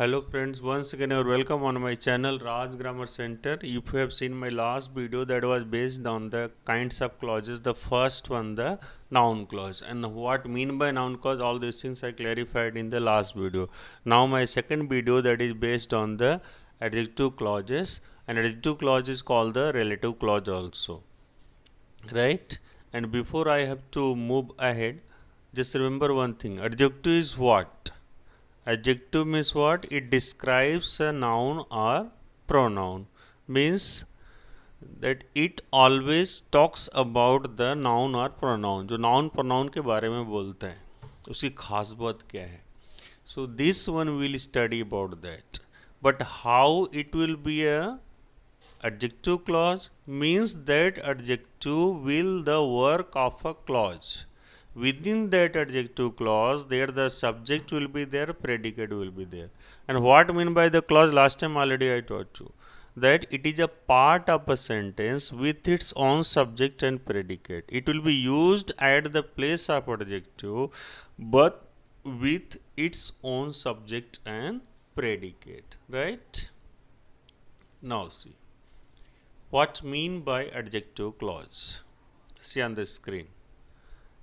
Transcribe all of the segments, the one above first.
Hello friends, once again you're welcome on my channel Raj Grammar Center. If you have seen my last video that was based on the kinds of clauses, the first one the noun clause, and what mean by noun clause, all these things I clarified in the last video. Now my second video that is based on the adjective clauses, and adjective clause is called the relative clause also, right? And before I have to move ahead, just remember one thing: adjective is what? Adjective means what? It describes a noun or pronoun. Means that it always talks about the noun or pronoun. जो noun pronoun के बारे में बोलता है उसकी खास बात क्या है? So this one will study about that. But how it will be a adjective clause means that adjective will the work of a clause. Within that adjective clause, there the subject will be there, predicate will be there. And what I mean by the clause, last time already I taught you that it is a part of a sentence with its own subject and predicate. It will be used at the place of adjective but with its own subject and predicate, right? Now see what mean by adjective clause. See on the screen.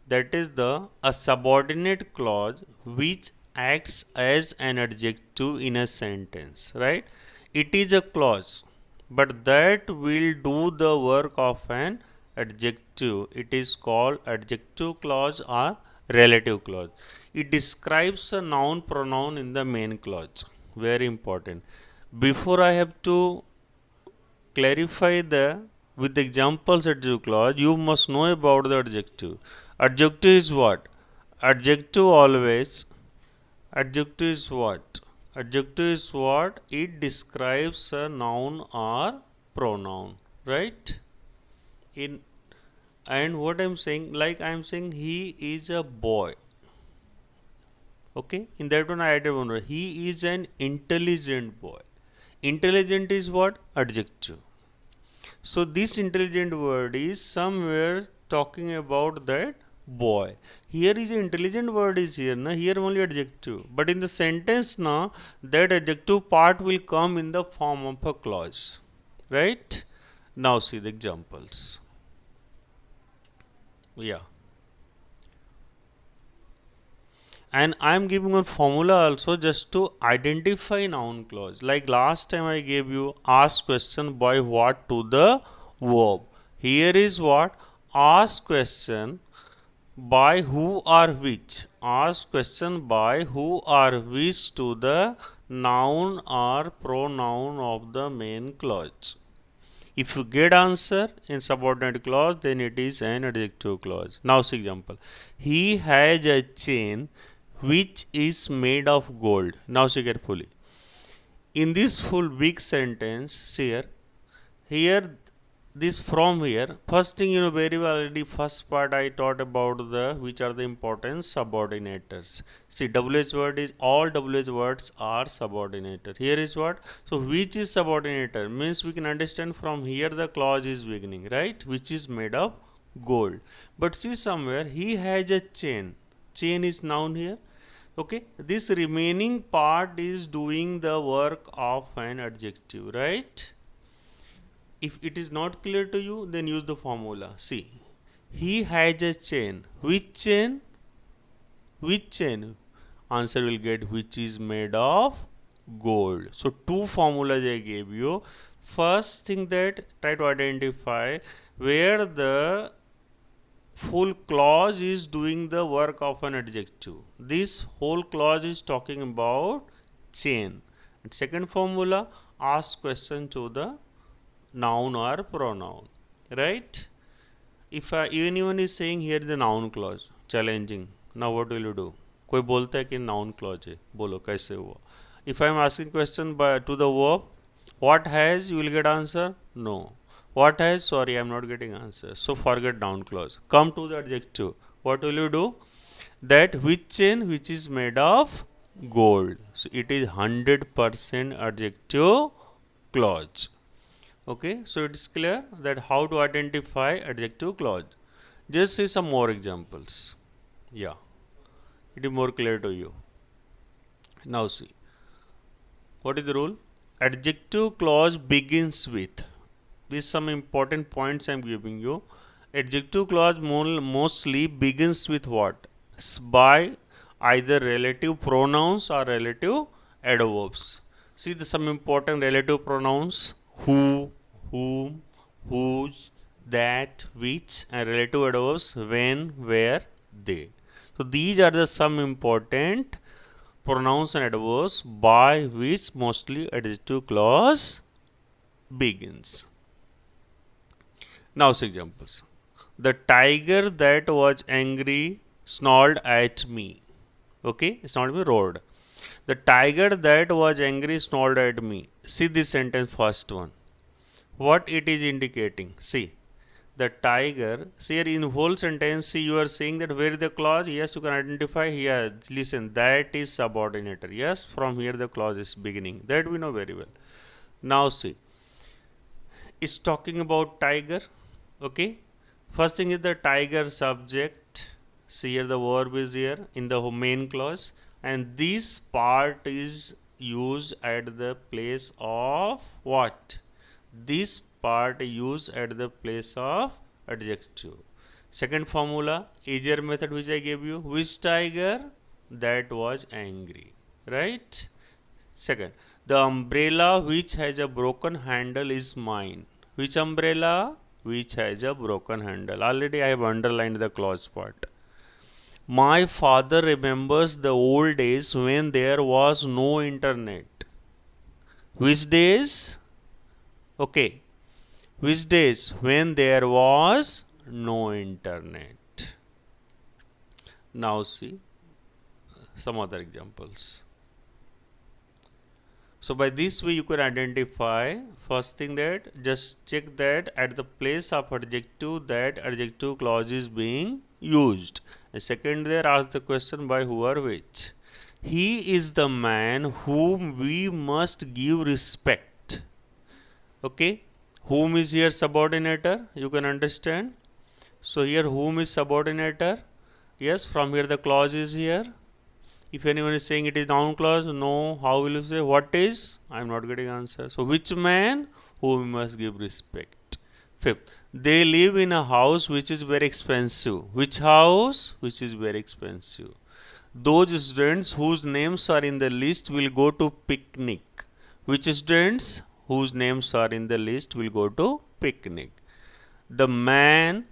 That is a subordinate clause which acts as an adjective in a sentence, right? It is a clause but that will do the work of an adjective. It is called adjective clause or relative clause. It describes a noun pronoun in the main clause. Very important. Before I have to clarify with examples adjective clause, you must know about the adjective. Adjective is what? Adjective is what? Adjective is what? It describes a noun or pronoun, right? And what I'm saying, like I'm saying he is a boy. Okay, in that one I added one word. He is an intelligent boy. Intelligent is what? Adjective. So this intelligent word is somewhere talking about that boy. Here is an intelligent word is here, na? Here only adjective. But in the sentence now, that adjective part will come in the form of a clause. Right? Now see the examples. Yeah. And I am giving a formula also just to identify noun clause. Like last time I gave you ask question by what to the verb. Here is what? Ask question by who or which. Ask question by who or which to the noun or pronoun of the main clause. If you get answer in subordinate clause, then it is an adjective clause. Now see example. He has a chain which is made of gold. Now see carefully. In this full big sentence, see here this from here, first thing you know very well already, first part I taught about which are the important subordinators. See WH word is, all WH words are subordinator. Here is what? So which is subordinator means we can understand from here the clause is beginning, right? Which is made of gold. But see somewhere he has a chain. Chain is noun here. Okay, this remaining part is doing the work of an adjective, right? If it is not clear to you, then use the formula. See, he has a chain. Which chain? Which chain? Answer will get which is made of gold. So two formulas I gave you. First thing that try to identify where the full clause is doing the work of an adjective. This whole clause is talking about chain. And second formula, ask question to the noun or pronoun, right? If anyone is saying here is a noun clause, challenging, now what will you do? कोई बोलता है कि noun clause है, बोलो कैसे हुआ? If I am asking question to the verb, what has, you will get answer? No. What has? Sorry, I am not getting answer. So forget noun clause. Come to the adjective. What will you do? That which chain which is made of gold. So it is 100% adjective clause. Okay, so it is clear that how to identify adjective clause. Just see some more examples. Yeah, it is more clear to you. Now see, What is the rule? Adjective clause begins with. These some important points I am giving you. Adjective clause mostly begins with what? By either relative pronouns or relative adverbs. See the some important relative pronouns: who, whom, whose, that, which, and relative adverbs when, where, they. So these are the some important pronouns and adverbs by which mostly adjective clause begins. Now see examples. The tiger that was angry snarled at me. Okay, it's not me, roared. The tiger that was angry snarled at me. See this sentence, first one. What it is indicating? See, the tiger. See here in whole sentence, see you are saying that where is the clause? Yes, you can identify here. Listen, that is subordinator. Yes, from here the clause is beginning. That we know very well. Now see, it's talking about tiger. Okay, first thing is the tiger subject. See here the verb is here in the main clause, and this part is used at the place of what? This part used at the place of adjective. Second formula, easier method which I gave you. Which tiger? That was angry, right? Second, the umbrella which has a broken handle is mine. Which umbrella? Which has a broken handle. Already I have underlined the clause part. My father remembers the old days when there was no internet. Which days? Okay. Which days? When there was no internet. Now see some other examples. So by this way you can identify, first thing that just check that at the place of adjective that adjective clause is being used. And second there, ask the question by who or which. He is the man whom we must give respect. Okay, whom is here subordinator, you can understand. So here whom is subordinator. Yes, from here the clause is here. If anyone is saying it is noun clause, no, how will you say what is? I am not getting answer. So which man whom we must give respect. Fifth, they live in a house which is very expensive. Which house? Which is very expensive. Those students whose names are in the list will go to picnic. Which students whose names are in the list will go to picnic. The man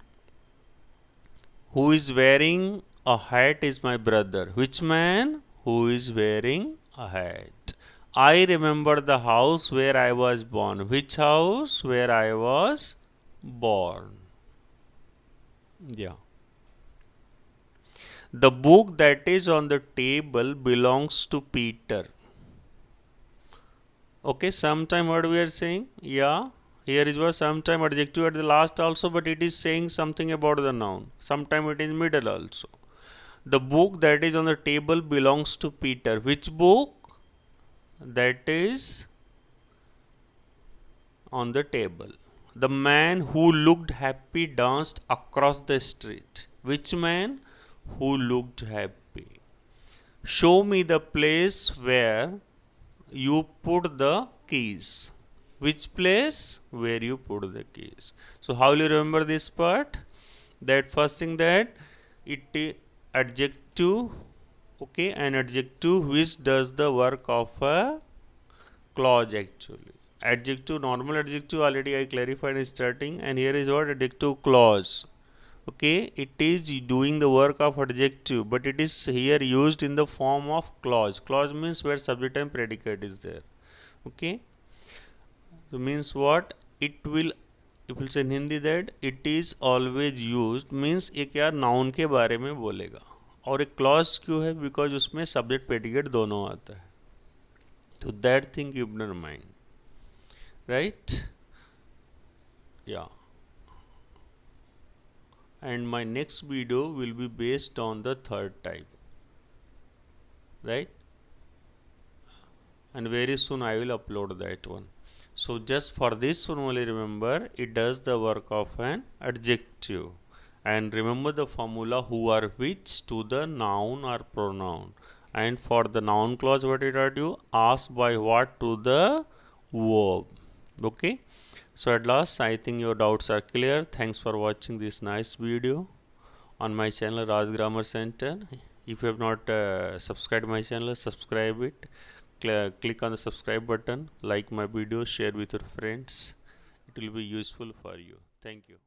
who is wearing a hat is my brother. Which man? Who is wearing a hat. I remember the house where I was born. Which house? Where I was born. Yeah. The book that is on the table belongs to Peter. Okay, sometime what we are saying? Yeah. Here is what sometime adjective at the last also, but it is saying something about the noun. Sometime it is middle also. The book that is on the table belongs to Peter. Which book? That is on the table. The man who looked happy danced across the street. Which man? Who looked happy. Show me the place where you put the keys. Which place? Where you put the keys. So how will you remember this part? That first thing that it adjective, okay, an adjective which does the work of a clause actually. Adjective, normal adjective already I clarified in starting, and here is what adjective clause. Okay, it is doing the work of adjective, but it is here used in the form of clause. Clause means where subject and predicate is there. Okay, so means what? It will, if you say in Hindi that it is always used, means ये क्या noun के बारे में बोलेगा. और एक clause क्यों है? Because उसमें subject predicate दोनों आता है. So that thing keep in mind, right? Yeah. And my next video will be based on the third type, right? And very soon I will upload that one. So just for this one only remember, it does the work of an adjective. And remember the formula who or which to the noun or pronoun. And for the noun clause, what did I do? Ask by what to the verb. Okay. So at last, I think your doubts are clear. Thanks for watching this nice video on my channel Raj Grammar Center. If you have not subscribed my channel, subscribe it. Click on the subscribe button, like my video, share with your friends. It will be useful for you. Thank you.